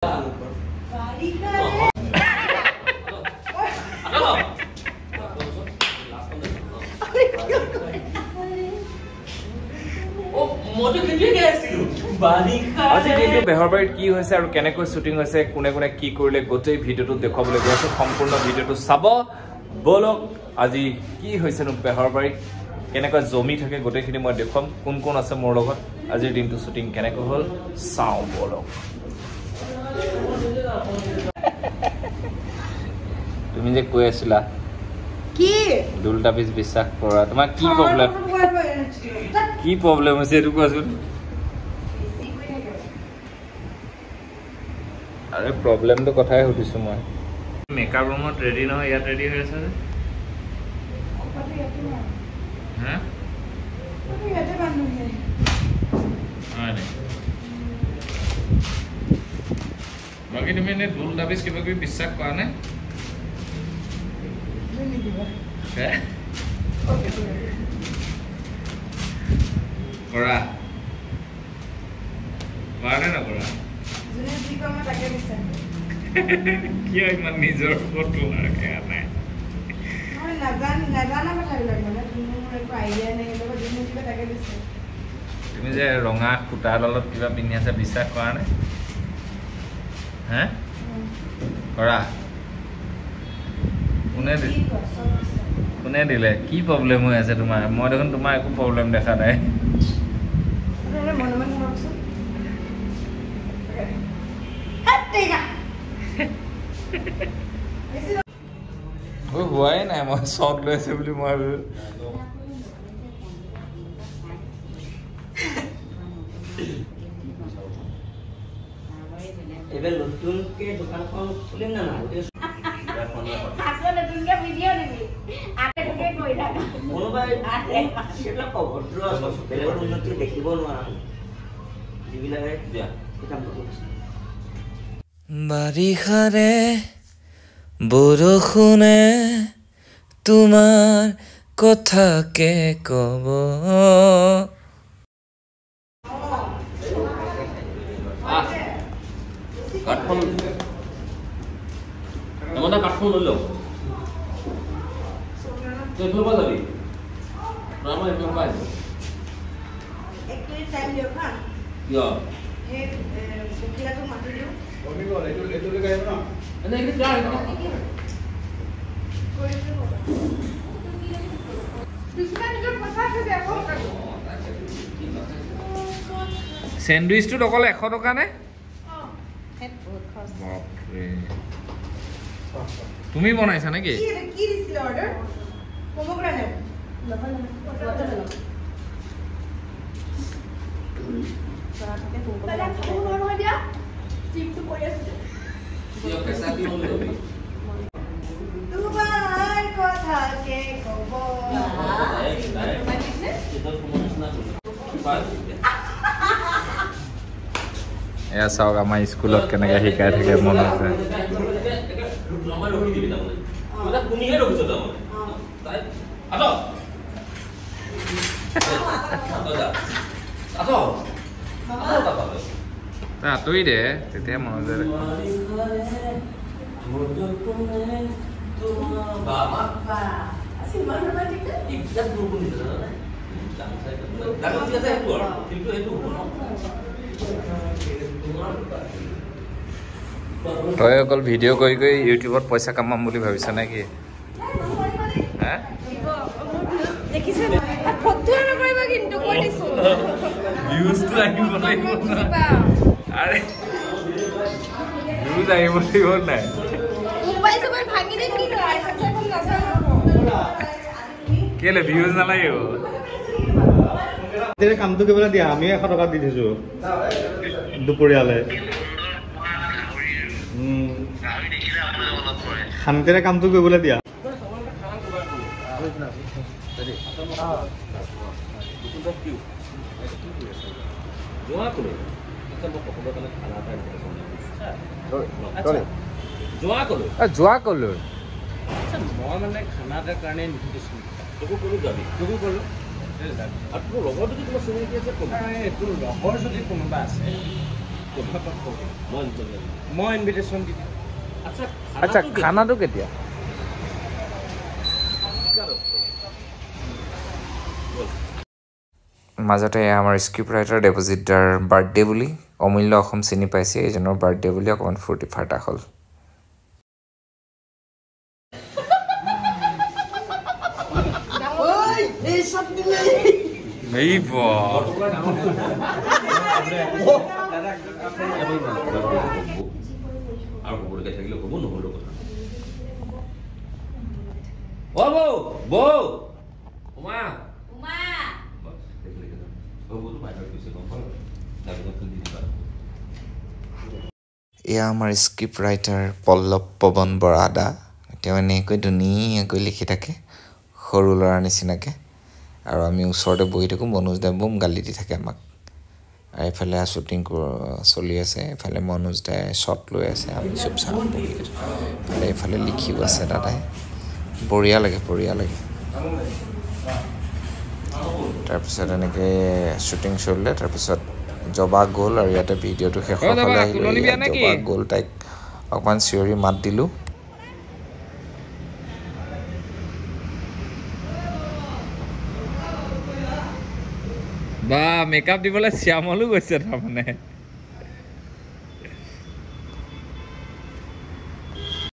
আজি দিনটো বেহৰবাৰীত কি হৈছে আৰু কেনেকৈ শ্বুটিং হৈছে কোনে কোনে কি কৰিলে গোটেই ভিডিঅ'টো দেখুৱাবলৈ গৈ আছো সম্পূৰ্ণ ভিডিঅ'টো চাব বলক আজি কি হৈছেনো বেহৰবাৰীত কেনেকৈ জমি থাকে গোটেইখিনি মই দেখুৱাম কোন কোন আছে মোৰ লগত আজিৰ দিনটো শ্বুটিং কেনেকৈ হ'ল চাওঁ বলক তুমি যে কৈ আছিলা কি দুলটা পিছ বিশ্বাস কৰা তোমাৰ কি প্ৰব্লেম হৈছে এইটো কোৱাচোন আরে প্রবলেম তো কথাই হতিছো মই মেকআপ রুমত রেডি নহয় ইয়াত রেডি হৈ আছে হ্যাঁ ইয়াতে বান্ধু হে আরে বাকি তুমি নে দুল দাবিস কিবা কি বিশ্বাস কৰা নাই হ্যাঁ কৰা পাৰে না কৰা জুনে যি কম তাকে বিচাৰ কিয় ইমান নিজৰ ফটো ৰাখে নাই মই নাজানা কথা বিলাক মানে মোৰ একো আইডিয়া নাই কিন্তু জুনে যি তাকে বিচাৰ তুমি যে ৰঙা কুটা ললত কিবা পিন্ধি আছে বিশ্বাস কৰা নাই হে কৰা কোনে দিলে কি প্ৰব্লেম হৈ আছে তোমাৰ মই দেখোন তোমাৰ একো প্ৰব্লেম দেখা নাই হোৱাই নাই মই শ্বট লৈ আছে বুলি মই এবাৰ নতুনকে দোকানখন খুলিম না বেলেগৰ উন্নতি দেখিব নোৱাৰা যিবিলাকে বাৰিষাৰে বৰষুণে তোমাৰ কথাকে কব কাঠখন লৈ লওঁ এইফালৰ পৰা যাবি আমাৰ এইফালৰ পৰা আহিব এক মিনিট টাইম দিয়ক হা কিয় এই পখিলাটো মাতি দিওঁ চেণ্ডউইচটোত অকল 100 টকা নে তুমি বনাইছা নেকি কি দিছিল অৰ্ডাৰ পমগ্ৰানেট তোমাৰ কথাকে কব এয়া চাওক আমাৰ স্কুলত কেনেকৈ শিকাই থাকে মন আছে আঁতৰি দে তেতিয়া মনত যায় তই অকল ভিডিঅ' কৰি কৰি ইউটিউবত পইচা কামাম বুলি ভাবিছা নে কি হা দেখিছে ফটো নকৰিবা কিন্তু কৈ দিছো ভিউজটো আহিব লাগিব আৰে ভিউজ আহিব লাগিব নাই মোবাইল সবাই ভাঙি দিম কি কয় এখন নাচাও কেলে ভিউজ নালাগিব তেৰে কামটো কৰিবলৈ দিয়া আমি 100 টকা দি দিছো দুপৰীয়ালে শান্তিৰে কামটো কৰিবলৈ দিয়া যোৱা কলো মই মানে খানা এটাৰ কাৰণে নিদিছো তোকো কলো যাবি তোকো কলো আৰু তোৰ লগৰ যদি কোনোবা চিনাকি আছে এইটো লগৰ যদি কোনোবা আছে মই ইনভিটেশ্যন দি দিম আচ্ছা খানাটো কেতিয়া মাজতে আমাৰ স্ক্ৰিপ্ট ৰাইটাৰ ডেপজিট দাৰ বাৰ্থডে বুলি অমূল্য অসম চিনি পাইছে এইজনৰ বাৰ্থডে বুলি অকণমান ফূৰ্তি ফাৰ্তা হ'ল এয়া আমাৰ স্ক্ৰিপ্ট ৰাইটাৰ পল্লৱ পৱন বৰা দা তেওঁ এনেকৈ ধুনীয়াকৈ লিখি থাকে সৰু ল'ৰাৰ নিচিনাকৈ আৰু আমি ওচৰতে বহি থাকোঁ মনোজ দাই বম গালি দি থাকে আমাক আৰু এইফালে শ্বুটিং চলি আছে এইফালে মনোজ দাই শ্বট লৈ আছে আমি চব চাওঁ আৰু এইফালে লিখিও আছে দাদাই বঢ়িয়া লাগে তাৰপিছত এনেকৈ শ্বুটিং চলিলে তাৰপিছত জবা গ'ল আৰু ইয়াতে ভিডিঅ'টো শেষৰ ফালে আহিলোঁ জবা গ'ল তাইক অকণমান চিঞৰি মাত দিলোঁ বা মেকআপ দিবলৈ শ্যামলো গৈছে তাৰমানে